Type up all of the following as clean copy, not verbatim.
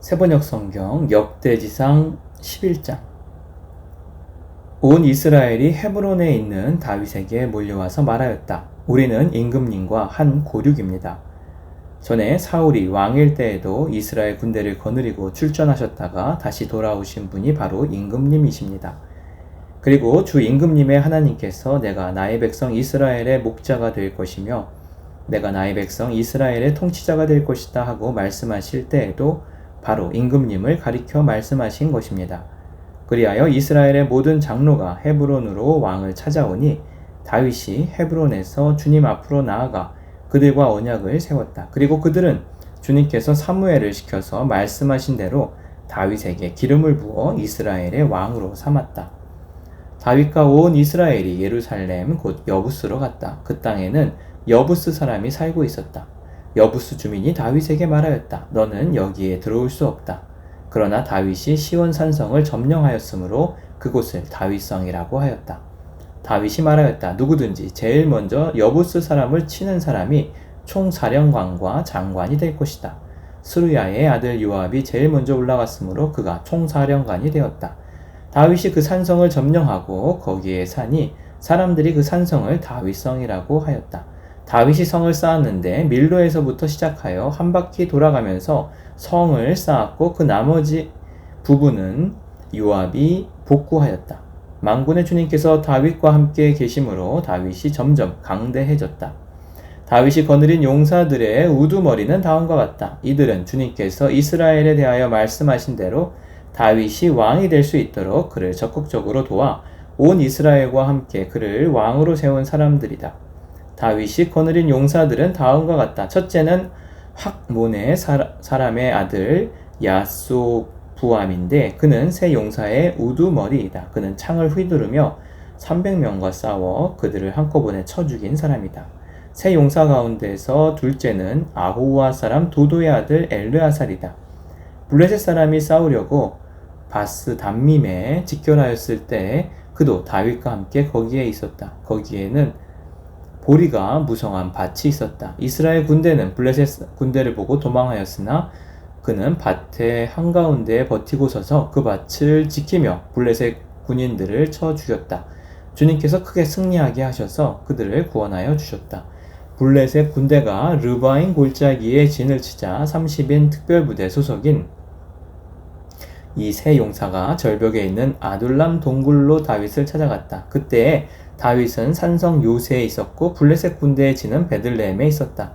세번역 성경 역대지상 11장. 온 이스라엘이 헤브론에 있는 다윗에게 몰려와서 말하였다. 우리는 임금님과 한 고륙입니다. 전에 사울이 왕일 때에도 이스라엘 군대를 거느리고 출전하셨다가 다시 돌아오신 분이 바로 임금님이십니다. 그리고 주 임금님의 하나님께서 내가 나의 백성 이스라엘의 목자가 될 것이며 내가 나의 백성 이스라엘의 통치자가 될 것이다 하고 말씀하실 때에도 바로 임금님을 가리켜 말씀하신 것입니다. 그리하여 이스라엘의 모든 장로가 헤브론으로 왕을 찾아오니 다윗이 헤브론에서 주님 앞으로 나아가 그들과 언약을 세웠다. 그리고 그들은 주님께서 사무엘을 시켜서 말씀하신 대로 다윗에게 기름을 부어 이스라엘의 왕으로 삼았다. 다윗과 온 이스라엘이 예루살렘 곧 여부스로 갔다. 그 땅에는 여부스 사람이 살고 있었다. 여부스 주민이 다윗에게 말하였다. 너는 여기에 들어올 수 없다. 그러나 다윗이 시온 산성을 점령하였으므로 그곳을 다윗성이라고 하였다. 다윗이 말하였다. 누구든지 제일 먼저 여부스 사람을 치는 사람이 총사령관과 장관이 될 것이다. 스루야의 아들 요압이 제일 먼저 올라갔으므로 그가 총사령관이 되었다. 다윗이 그 산성을 점령하고 거기에 사니 사람들이 그 산성을 다윗성이라고 하였다. 다윗이 성을 쌓았는데 밀로에서부터 시작하여 한 바퀴 돌아가면서 성을 쌓았고 그 나머지 부분은 요압이 복구하였다. 만군의 주님께서 다윗과 함께 계심으로 다윗이 점점 강대해졌다. 다윗이 거느린 용사들의 우두머리는 다음과 같다. 이들은 주님께서 이스라엘에 대하여 말씀하신 대로 다윗이 왕이 될 수 있도록 그를 적극적으로 도와 온 이스라엘과 함께 그를 왕으로 세운 사람들이다. 다윗이 거느린 용사들은 다음과 같다. 첫째는 학몬의 사람의 아들 야소부암인데 그는 세 용사의 우두머리이다. 그는 창을 휘두르며 300명과 싸워 그들을 한꺼번에 쳐 죽인 사람이다. 세 용사 가운데서 둘째는 아호와 사람 도도의 아들 엘르아살이다. 블레셋 사람이 싸우려고 바스 담밈에 직결하였을 때 그도 다윗과 함께 거기에 있었다. 거기에는 보리가 무성한 밭이 있었다. 이스라엘 군대는 블레셋 군대를 보고 도망하였으나 그는 밭의 한가운데에 버티고 서서 그 밭을 지키며 블레셋 군인들을 쳐 죽였다. 주님께서 크게 승리하게 하셔서 그들을 구원하여 주셨다. 블레셋 군대가 르바임 골짜기에 진을 치자 30인 특별부대 소속인 이 세 용사가 절벽에 있는 아둘람 동굴로 다윗을 찾아갔다. 그때에 다윗은 산성 요새에 있었고 블레셋 군대의 진은 베들레헴에 있었다.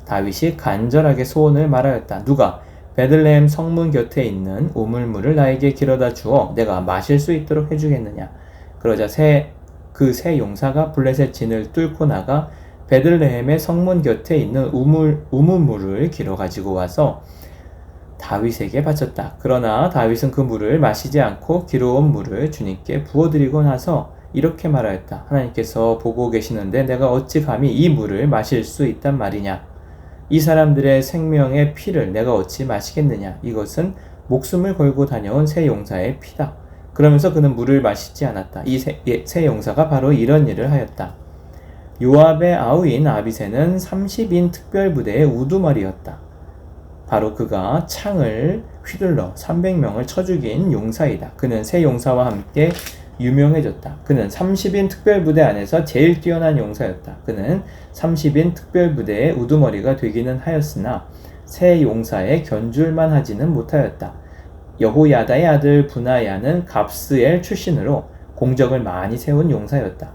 다윗이 간절하게 소원을 말하였다. 누가 베들레헴 성문 곁에 있는 우물물을 나에게 길어다 주어 내가 마실 수 있도록 해주겠느냐. 그러자 그 세 용사가 블레셋 진을 뚫고 나가 베들레헴의 성문 곁에 있는 우물물을 길어 가지고 와서 다윗에게 바쳤다. 그러나 다윗은 그 물을 마시지 않고 길어온 물을 주님께 부어드리고 나서 이렇게 말하였다. 하나님께서 보고 계시는데 내가 어찌 감히 이 물을 마실 수 있단 말이냐. 이 사람들의 생명의 피를 내가 어찌 마시겠느냐. 이것은 목숨을 걸고 다녀온 세 용사의 피다. 그러면서 그는 물을 마시지 않았다. 이 세 용사가 바로 이런 일을 하였다. 요압의 아우인 아비새는 30인 특별부대의 우두머리였다. 바로 그가 창을 휘둘러 300명을 쳐 죽인 용사이다. 그는 세 용사와 함께 유명해졌다. 그는 30인 특별부대 안에서 제일 뛰어난 용사였다. 그는 30인 특별부대의 우두머리가 되기는 하였으나 세 용사에 견줄만 하지는 못하였다. 여호야다의 아들 부나야는 갑스엘 출신으로 공적을 많이 세운 용사였다.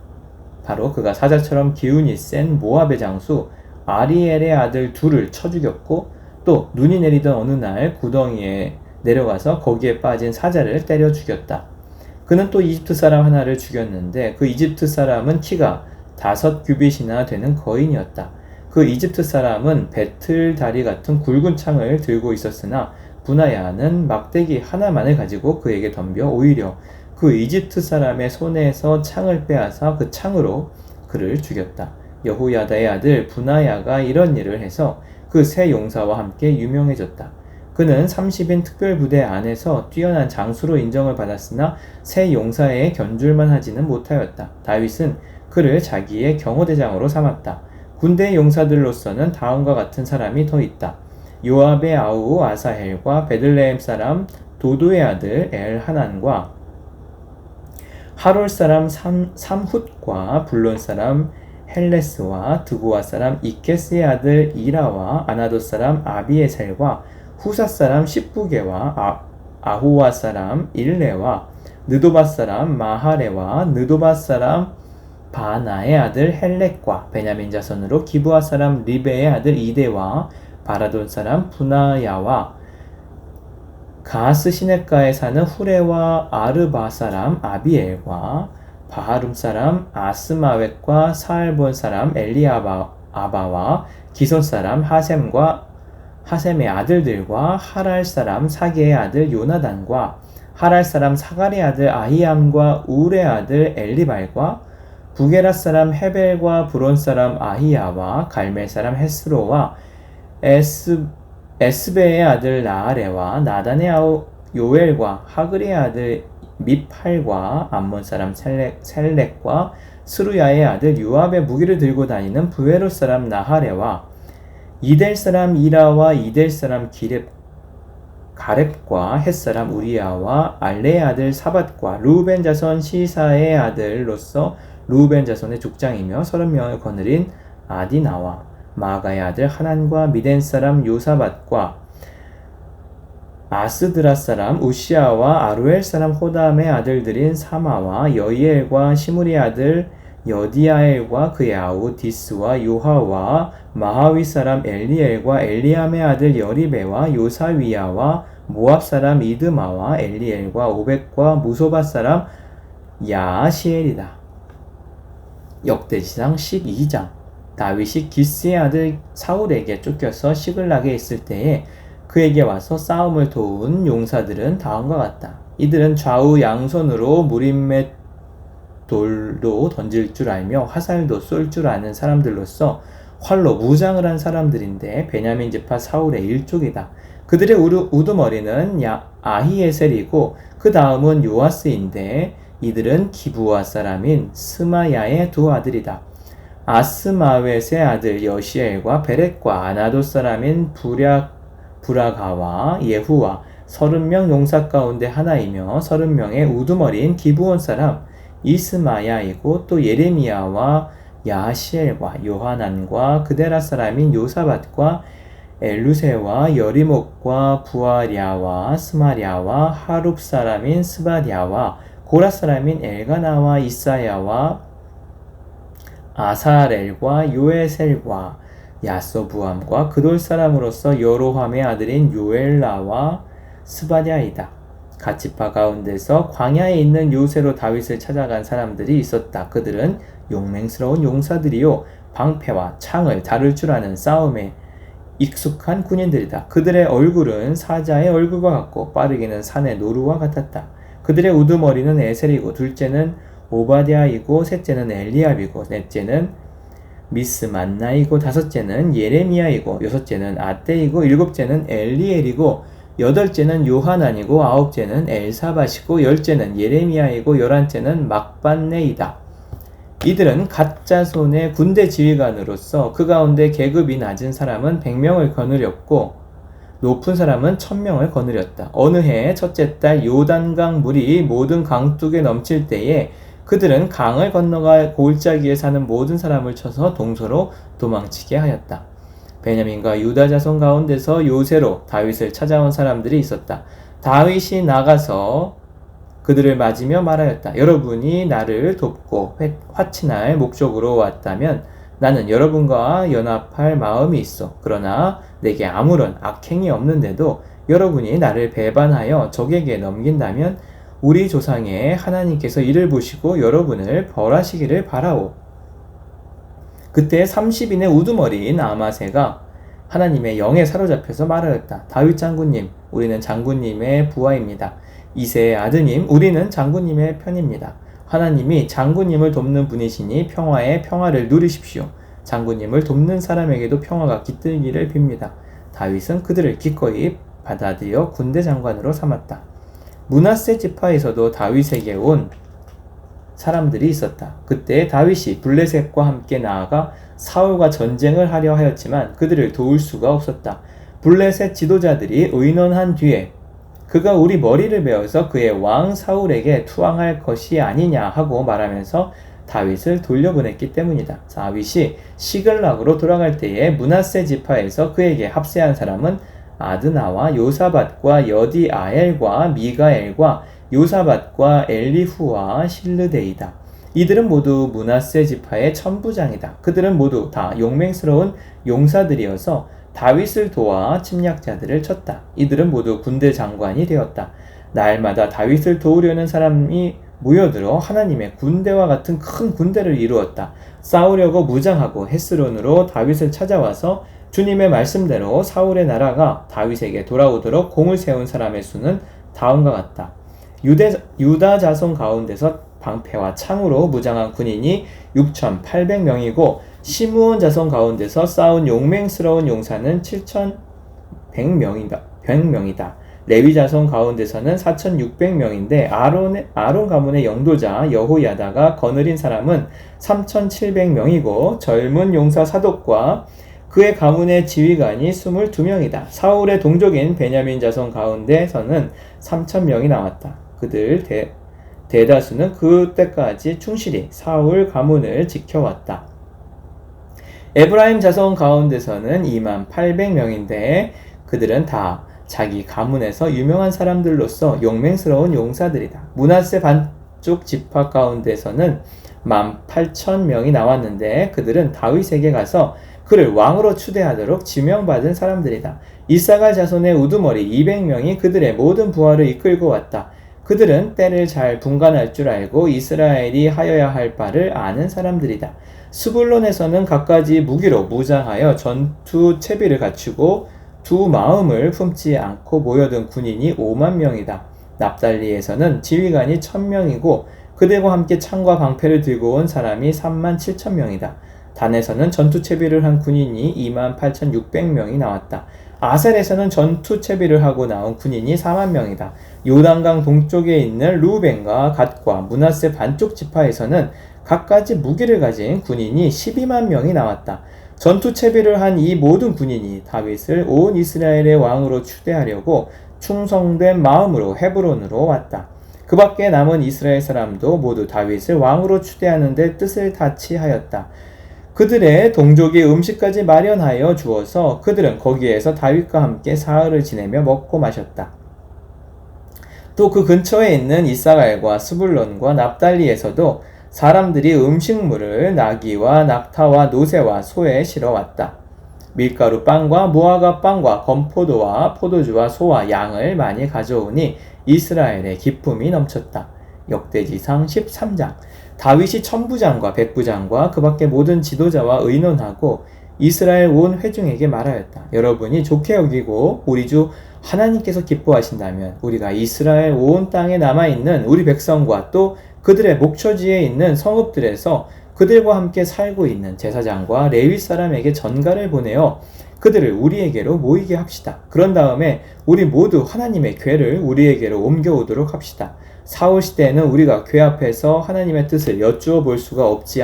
바로 그가 사자처럼 기운이 센 모압의 장수 아리엘의 아들 둘을 쳐 죽였고 또 눈이 내리던 어느 날 구덩이에 내려가서 거기에 빠진 사자를 때려 죽였다. 그는 또 이집트 사람 하나를 죽였는데 그 이집트 사람은 키가 5규빗이나 되는 거인이었다. 그 이집트 사람은 배틀 다리 같은 굵은 창을 들고 있었으나 부나야는 막대기 하나만을 가지고 그에게 덤벼 오히려 그 이집트 사람의 손에서 창을 빼앗아 그 창으로 그를 죽였다. 여호야다의 아들 부나야가 이런 일을 해서 그 세 용사와 함께 유명해졌다. 그는 30인 특별부대 안에서 뛰어난 장수로 인정을 받았으나 세 용사에 견줄만 하지는 못하였다. 다윗은 그를 자기의 경호대장으로 삼았다. 군대 용사들로서는 다음과 같은 사람이 더 있다. 요압의 아우 아사헬과 베들레헴 사람 도도의 아들 엘하난과 하롤 사람 삼훗과 블론 사람 헬레스와 드고아 사람 이케스의 아들 이라와 아나돗 사람 아비에셀과 후사 사람 십부게와 아호와 사람 일레와 느도밧 사람 마하레와 느도밧 사람 바나의 아들 헬렉과 베냐민 자손으로 기브아 사람 리베의 아들 이데와 바라돈 사람 분하야와 가스 시냇가에 사는 후레와 아르바 사람 아비엘과 바하룸 사람 아스마웻과 사알본 사람 엘리아바와 기손 사람 하셈의 아들들과 하랄 사람 사게의 아들 요나단과 하랄 사람 사갈의 아들 아히암과 우의 아들 엘리발과 부게라 사람 헤벨과 브론 사람 아히야와 갈멜 사람 헤스로와 에스베의 아들 나아레와 나단의 아우 요엘과 하그리의 아들 미팔과 암몬 사람 셀렉과 스루야의 아들 요압의 무기를 들고 다니는 부에롯 사람 나하레와 이델 사람 이라와 이델 사람 가렙과 헷 사람 우리야와 알레의 아들 사밧과 루벤 자손 시사의 아들로서 루벤 자손의 족장이며 30명을 거느린 아디나와 마가의 아들 하난과 미덴 사람 요사밧과 아스드라 사람 우시아와 아루엘 사람 호담의 아들들인 사마와 여이엘과 시므리의 아들 여디아엘과 그의 아우 디스와 요하와 마하위 사람 엘리엘과 엘리암의 아들 여리베와 요사위야와 모압 사람 이드마와 엘리엘과 오벳과 무소밧 사람 야시엘이다. 역대지상 12장. 다윗이 기스의 아들 사울에게 쫓겨서 시글락에 있을 때에 그에게 와서 싸움을 도운 용사들은 다음과 같다. 이들은 좌우 양손으로 무림맷 돌도 던질 줄 알며 화살도 쏠 줄 아는 사람들로서 활로 무장을 한 사람들인데 베냐민 지파 사울의 일족이다. 그들의 우두머리는 아히에셀이고 그 다음은 요아스인데 이들은 기브아 사람인 스마야의 두 아들이다. 아스마웻의 아들 여시엘과 베렉과 아나돗 사람인 부라가와 예후와 30명 용사 가운데 하나이며 30명의 우두머리인 기브온 사람 이스마야이고 또 예레미야와 야시엘과 요하난과 그데라 사람인 요사밧과 엘루세와 여리목과 부아랴와 스마랴와 하룹 사람인 스바랴와 고라 사람인 엘가나와 이사야와 아사렐과 요에셀과 야소부암과 그돌 사람으로서 여로함의 아들인 요엘라와 스바랴이다. 갓지파 가운데서 광야에 있는 요새로 다윗을 찾아간 사람들이 있었다. 그들은 용맹스러운 용사들이요 방패와 창을 다룰 줄 아는 싸움에 익숙한 군인들이다. 그들의 얼굴은 사자의 얼굴과 같고 빠르기는 산의 노루와 같았다. 그들의 우두머리는 에셀이고 둘째는 오바댜이고 셋째는 엘리압이고 넷째는 미스만나이고 다섯째는 예레미야이고 여섯째는 아떼이고 일곱째는 엘리엘이고 여덟째는 요하난이고 아홉째는 엘사밧이고 열째는 예레미야이고 열한째는 막반네이다. 이들은 갓자손의 군대 지휘관으로서 그 가운데 계급이 낮은 사람은 100명을 거느렸고 높은 사람은 1000명을 거느렸다. 어느 해 첫째 달 요단강 물이 모든 강둑에 넘칠 때에 그들은 강을 건너가 골짜기에 사는 모든 사람을 쳐서 동서로 도망치게 하였다. 베냐민과 유다 자손 가운데서 요새로 다윗을 찾아온 사람들이 있었다. 다윗이 나가서 그들을 맞으며 말하였다. 여러분이 나를 돕고 화친할 목적으로 왔다면 나는 여러분과 연합할 마음이 있어. 그러나 내게 아무런 악행이 없는데도 여러분이 나를 배반하여 적에게 넘긴다면 우리 조상의 하나님께서 이를 보시고 여러분을 벌하시기를 바라오. 그때 30인의 우두머리인 아마새가 하나님의 영에 사로잡혀서 말하였다. 다윗 장군님, 우리는 장군님의 부하입니다. 이새의 아드님, 우리는 장군님의 편입니다. 하나님이 장군님을 돕는 분이시니 평화의 평화를 누리십시오. 장군님을 돕는 사람에게도 평화가 깃들기를 빕니다. 다윗은 그들을 기꺼이 받아들여 군대 장관으로 삼았다. 므낫세 지파에서도 다윗에게 온 사람들이 있었다. 그때 다윗이 블레셋과 함께 나아가 사울과 전쟁을 하려 하였지만 그들을 도울 수가 없었다. 블레셋 지도자들이 의논한 뒤에 그가 우리 머리를 베어서 그의 왕 사울에게 투항할 것이 아니냐 하고 말하면서 다윗을 돌려보냈기 때문이다. 다윗이 시글락으로 돌아갈 때에 므낫세 지파에서 그에게 합세한 사람은 아드나와 요사밧과 여디아엘과 미가엘과 요사밧과 엘리후와 실르데이다. 이들은 모두 므낫세 지파의 천부장이다. 그들은 모두 다 용맹스러운 용사들이어서 다윗을 도와 침략자들을 쳤다. 이들은 모두 군대 장관이 되었다. 날마다 다윗을 도우려는 사람이 모여들어 하나님의 군대와 같은 큰 군대를 이루었다. 싸우려고 무장하고 헤스론으로 다윗을 찾아와서 주님의 말씀대로 사울의 나라가 다윗에게 돌아오도록 공을 세운 사람의 수는 다음과 같다. 유다 자손 가운데서 방패와 창으로 무장한 군인이 6,800명이고 시므온 자손 가운데서 싸운 용맹스러운 용사는 7,100명이다. 레위 자손 가운데서는 4,600명인데 아론 가문의 영도자 여호야다가 거느린 사람은 3,700명이고 젊은 용사 사독과 그의 가문의 지휘관이 22명이다. 사울의 동족인 베냐민 자손 가운데서는 3,000명이 나왔다. 그들 대다수는 그때까지 충실히 사울 가문을 지켜왔다. 에브라임 자손 가운데서는 28,000명인데 그들은 다 자기 가문에서 유명한 사람들로서 용맹스러운 용사들이다. 므낫세 반쪽 지파 가운데서는 18,000명이 나왔는데 그들은 다윗에게 가서 그를 왕으로 추대하도록 지명받은 사람들이다. 이사갈 자손의 우두머리 200명이 그들의 모든 부하를 이끌고 왔다. 그들은 때를 잘 분간할 줄 알고 이스라엘이 하여야 할 바를 아는 사람들이다. 스불론에서는 갖가지 무기로 무장하여 전투 채비를 갖추고 두 마음을 품지 않고 모여든 군인이 50,000명이다. 납달리에서는 지휘관이 1,000명이고 그들과 함께 창과 방패를 들고 온 사람이 37,000명이다. 단에서는 전투 채비를 한 군인이 28,600명이 나왔다. 아셀에서는 전투 채비를 하고 나온 군인이 40,000명이다. 요단강 동쪽에 있는 루벤과 갓과 므낫세 반쪽 지파에서는 갖가지 무기를 가진 군인이 120,000명이 나왔다. 전투 채비를 한 이 모든 군인이 다윗을 온 이스라엘의 왕으로 추대하려고 충성된 마음으로 헤브론으로 왔다. 그 밖에 남은 이스라엘 사람도 모두 다윗을 왕으로 추대하는 데 뜻을 다치하였다. 그들의 동족이 음식까지 마련하여 주어서 그들은 거기에서 다윗과 함께 사흘을 지내며 먹고 마셨다. 또 그 근처에 있는 이사갈과 스불론과 납달리에서도 사람들이 음식물을 나귀와 낙타와 노새와 소에 실어왔다. 밀가루 빵과 무화과 빵과 건포도와 포도주와 소와 양을 많이 가져오니 이스라엘의 기쁨이 넘쳤다. 역대지상 13장. 다윗이 천부장과 백부장과 그 밖의 모든 지도자와 의논하고 이스라엘 온 회중에게 말하였다. 여러분이 좋게 여기고 우리 주 하나님께서 기뻐하신다면 우리가 이스라엘 온 땅에 남아있는 우리 백성과 또 그들의 목초지에 있는 성읍들에서 그들과 함께 살고 있는 제사장과 레위 사람에게 전가를 보내어 그들을 우리에게로 모이게 합시다. 그런 다음에 우리 모두 하나님의 궤를 우리에게로 옮겨오도록 합시다. 사울 시대에는 우리가 궤 앞에서 하나님의 뜻을 여쭈어 볼 수가 없지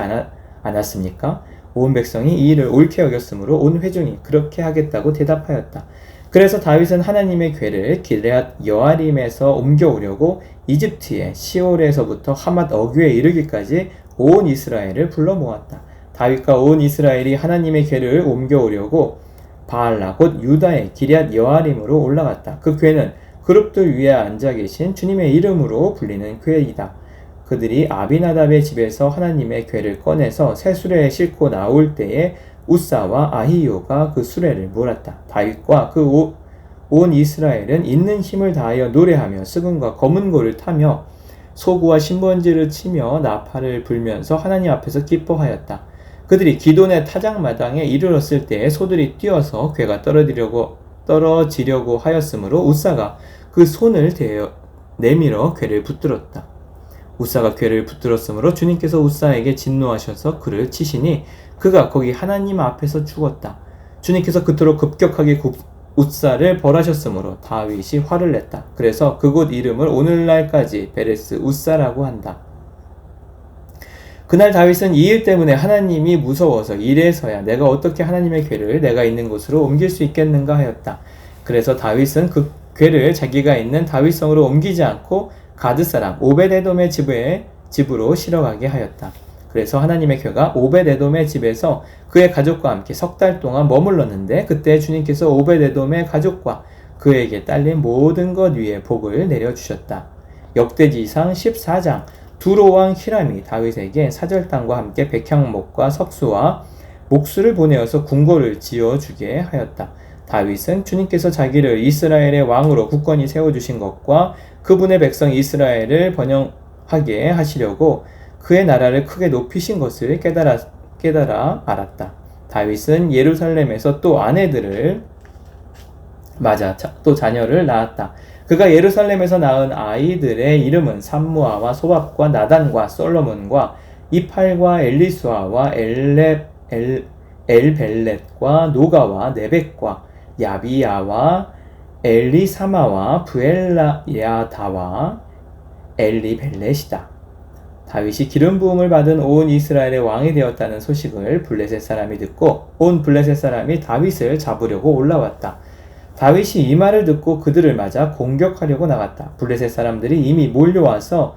않았습니까? 온 백성이 이 일을 옳게 여겼으므로 온 회중이 그렇게 하겠다고 대답하였다. 그래서 다윗은 하나님의 궤를 기럇 여아림에서 옮겨오려고 이집트의 시올에서부터 하맛 어귀에 이르기까지 온 이스라엘을 불러 모았다. 다윗과 온 이스라엘이 하나님의 궤를 옮겨오려고 바알라 곧 유다의 기럇 여아림으로 올라갔다. 그 궤는 그룹들 위에 앉아 계신 주님의 이름으로 불리는 궤이다. 그들이 아비나답의 집에서 하나님의 궤를 꺼내서 새 수레에 싣고 나올 때에 우사와 아히요가 그 수레를 몰았다. 다윗과 그 온 이스라엘은 있는 힘을 다하여 노래하며 스금과 검은고를 타며 소구와 신번지를 치며 나팔을 불면서 하나님 앞에서 기뻐하였다. 그들이 기돈의 타작마당에 이르렀을 때에 소들이 뛰어서 궤가 떨어지려고 하였으므로 우사가 그 손을 내밀어 궤를 붙들었다. 우사가 궤를 붙들었으므로 주님께서 우사에게 진노하셔서 그를 치시니 그가 거기 하나님 앞에서 죽었다. 주님께서 그토록 급격하게 우사를 벌하셨으므로 다윗이 화를 냈다. 그래서 그곳 이름을 오늘날까지 베레스 우사라고 한다. 그날 다윗은 이 일 때문에 하나님이 무서워서 이래서야 내가 어떻게 하나님의 궤를 내가 있는 곳으로 옮길 수 있겠는가 하였다. 그래서 다윗은 그 궤를 자기가 있는 다윗성으로 옮기지 않고 가드 사람 오벳에돔의 집으로 실어가게 하였다. 그래서 하나님의 궤가 오벳에돔의 집에서 그의 가족과 함께 석 달 동안 머물렀는데 그때 주님께서 오벳에돔의 가족과 그에게 딸린 모든 것 위에 복을 내려주셨다. 역대지상 14장 두로왕 히람이 다윗에게 사절 땅과 함께 백향목과 석수와 목수를 보내어서 궁궐을 지어주게 하였다. 다윗은 주님께서 자기를 이스라엘의 왕으로 굳건히 세워주신 것과 그분의 백성 이스라엘을 번영하게 하시려고 그의 나라를 크게 높이신 것을 깨달아 알았다. 다윗은 예루살렘에서 또 아내들을 맞아 또 자녀를 낳았다. 그가 예루살렘에서 낳은 아이들의 이름은 삼무아와 소밥과 나단과 솔로몬과 이팔과 엘리수아와 엘벨렛과 노가와 네벡과 야비야와 엘리사마와 부엘야다와 엘리벨렛이다. 다윗이 기름 부음을 받은 온 이스라엘의 왕이 되었다는 소식을 블레셋 사람이 듣고 온 블레셋 사람이 다윗을 잡으려고 올라왔다. 다윗이 이 말을 듣고 그들을 맞아 공격하려고 나갔다. 블레셋 사람들이 이미 몰려와서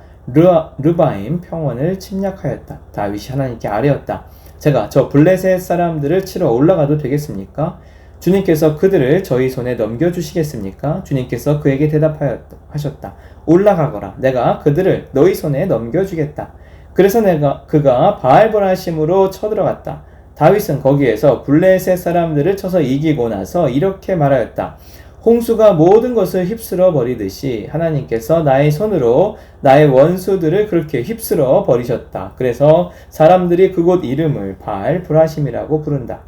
르바임 평원을 침략하였다. 다윗이 하나님께 아뢰었다. 제가 저 블레셋 사람들을 치러 올라가도 되겠습니까? 주님께서 그들을 저희 손에 넘겨주시겠습니까? 주님께서 그에게 대답하셨다. 올라가거라. 내가 그들을 너희 손에 넘겨주겠다. 그래서 그가 바알보라심으로 쳐들어갔다. 다윗은 거기에서 블레셋 사람들을 쳐서 이기고 나서 이렇게 말하였다. 홍수가 모든 것을 휩쓸어 버리듯이 하나님께서 나의 손으로 나의 원수들을 그렇게 휩쓸어 버리셨다. 그래서 사람들이 그곳 이름을 바알보라심이라고 부른다.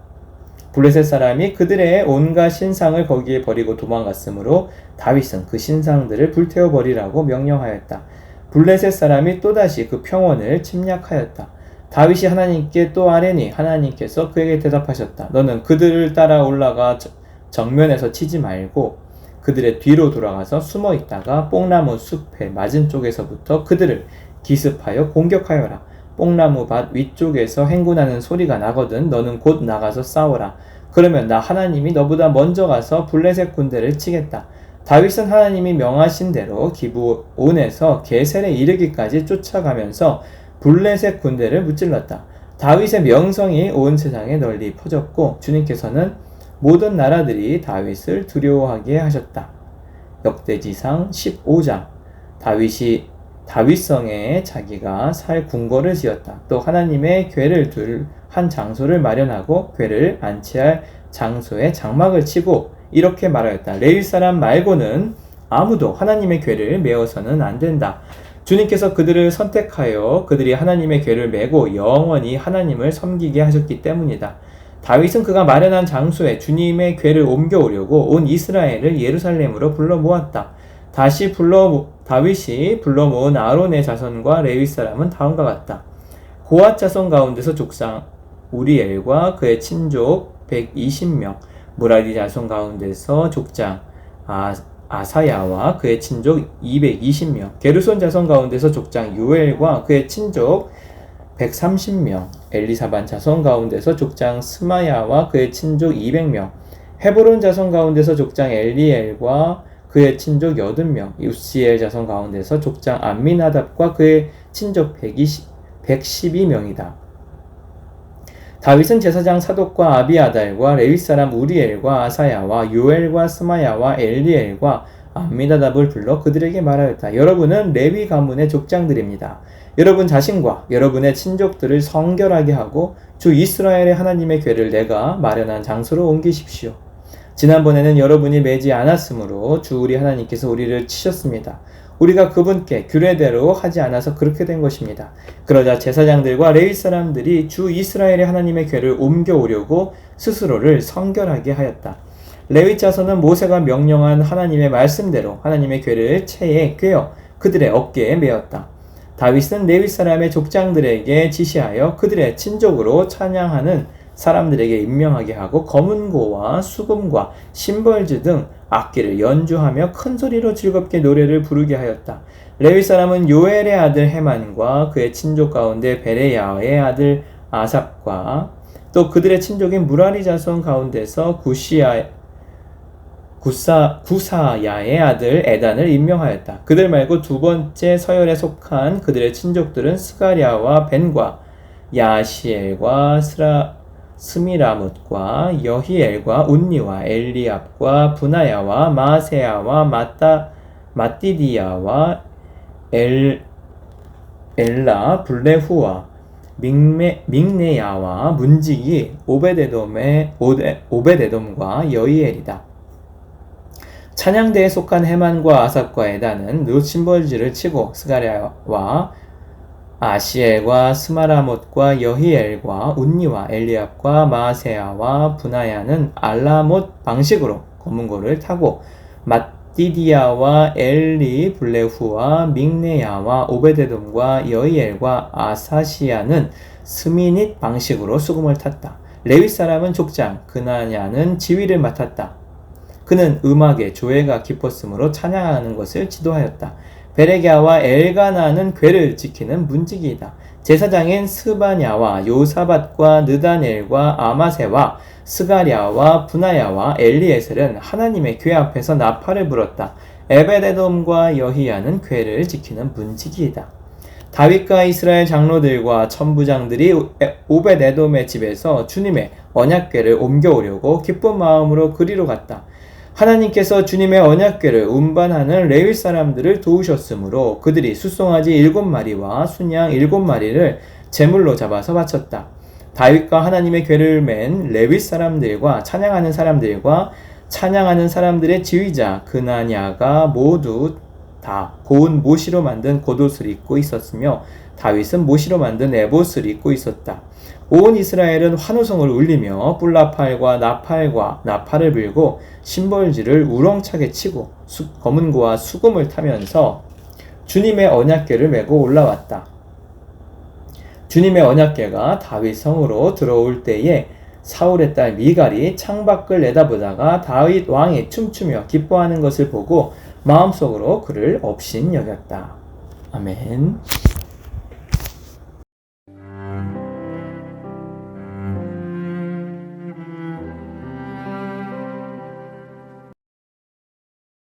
블레셋 사람이 그들의 온갖 신상을 거기에 버리고 도망갔으므로 다윗은 그 신상들을 불태워 버리라고 명령하였다. 블레셋 사람이 또다시 그 평원을 침략하였다. 다윗이 하나님께 또 아뢰니 하나님께서 그에게 대답하셨다. 너는 그들을 따라 올라가 정면에서 치지 말고 그들의 뒤로 돌아가서 숨어 있다가 뽕나무 숲의 맞은 쪽에서부터 그들을 기습하여 공격하여라. 뽕나무 밭 위쪽에서 행군하는 소리가 나거든 너는 곧 나가서 싸워라. 그러면 나 하나님이 너보다 먼저 가서 블레셋 군대를 치겠다. 다윗은 하나님이 명하신 대로 기브온에서 게셀에 이르기까지 쫓아가면서 블레셋 군대를 무찔렀다. 다윗의 명성이 온 세상에 널리 퍼졌고 주님께서는 모든 나라들이 다윗을 두려워하게 하셨다. 역대지상 15장 다윗이 다윗성에 자기가 살 궁궐을 지었다. 또 하나님의 궤를 둘 한 장소를 마련하고 궤를 안치할 장소에 장막을 치고 이렇게 말하였다. 레위 사람 말고는 아무도 하나님의 궤를 메어서는 안 된다. 주님께서 그들을 선택하여 그들이 하나님의 궤를 메고 영원히 하나님을 섬기게 하셨기 때문이다. 다윗은 그가 마련한 장소에 주님의 궤를 옮겨오려고 온 이스라엘을 예루살렘으로 불러 모았다. 다윗이 불러 모은 아론의 자손과 레위 사람은 다음과 같다. 고앗 자손 가운데서 족장 우리엘과 그의 친족 120명, 무라디 자손 가운데서 족장 아사야와 그의 친족 220명, 게르손 자손 가운데서 족장 유엘과 그의 친족 130명, 엘리사반 자손 가운데서 족장 스마야와 그의 친족 200명, 헤브론 자손 가운데서 족장 엘리엘과 그의 친족 80명, 우시엘 자손 가운데서 족장 암미나답과 그의 친족 112명이다. 다윗은 제사장 사독과 아비아달과 레위 사람 우리엘과 아사야와 요엘과 스마야와 엘리엘과 암미나답을 불러 그들에게 말하였다. 여러분은 레위 가문의 족장들입니다. 여러분 자신과 여러분의 친족들을 성결하게 하고 주 이스라엘의 하나님의 궤를 내가 마련한 장소로 옮기십시오. 지난번에는 여러분이 매지 않았으므로 주 우리 하나님께서 우리를 치셨습니다. 우리가 그분께 규례대로 하지 않아서 그렇게 된 것입니다. 그러자 제사장들과 레위 사람들이 주 이스라엘의 하나님의 궤를 옮겨오려고 스스로를 성결하게 하였다. 레위 자손은 모세가 명령한 하나님의 말씀대로 하나님의 궤를 채에 꿰어 그들의 어깨에 메었다. 다윗은 레위 사람의 족장들에게 지시하여 그들의 친족으로 찬양하는 사람들에게 임명하게 하고 검은고와 수금과 심벌즈 등 악기를 연주하며 큰 소리로 즐겁게 노래를 부르게 하였다. 레위 사람은 요엘의 아들 헤만과 그의 친족 가운데 베레야의 아들 아삽과 또 그들의 친족인 무라리 자손 가운데서 구사야의 아들 에단을 임명하였다. 그들 말고 두 번째 서열에 속한 그들의 친족들은 스가랴와 벤과 야시엘과 스미라뭇과 여히엘과 운니와 엘리압과 분하야와 마세야와 마띠디야와 엘라 블레후와 믹네야와 문지기 오베데돔과 여히엘이다. 찬양대에 속한 헤만과 아삽과 에단은 룻심벌지를 치고 스가랴와 아시엘과 스마라못과 여히엘과 운니와 엘리압과 마세야와 분하야는 알라못 방식으로 검은고를 타고 마띠디야와 엘리 블레후와 믹네야와 오베데돔과 여히엘과 아사시야는 스미닛 방식으로 수금을 탔다. 레위 사람은 족장 그나냐는 지휘를 맡았다. 그는 음악에 조예가 깊었으므로 찬양하는 것을 지도하였다. 베레갸와 엘가나는 궤를 지키는 문지기이다. 제사장인 스바냐와 요사밧과 느다넬과 아마세와 스가랴와 분하야와 엘리에셀은 하나님의 궤 앞에서 나팔을 불었다. 에베데돔과 여히야는 궤를 지키는 문지기이다. 다윗과 이스라엘 장로들과 천부장들이 오벳에돔의 집에서 주님의 언약궤를 옮겨오려고 기쁜 마음으로 그리로 갔다. 하나님께서 주님의 언약궤를 운반하는 레위 사람들을 도우셨으므로 그들이 숫송아지 7마리와 순양 7마리를 제물로 잡아서 바쳤다. 다윗과 하나님의 궤를 맨 레위 사람들과 찬양하는 사람들의 지휘자 그나냐가 모두 다 고운 모시로 만든 겉옷을 입고 있었으며 다윗은 모시로 만든 에봇을 입고 있었다. 온 이스라엘은 환호성을 울리며 뿔나팔과 나팔을 불고 심벌지를 우렁차게 치고 검은고와 수금을 타면서 주님의 언약궤를 메고 올라왔다. 주님의 언약궤가 다윗 성으로 들어올 때에 사울의 딸 미갈이 창밖을 내다보다가 다윗 왕이 춤추며 기뻐하는 것을 보고 마음속으로 그를 업신 여겼다. 아멘.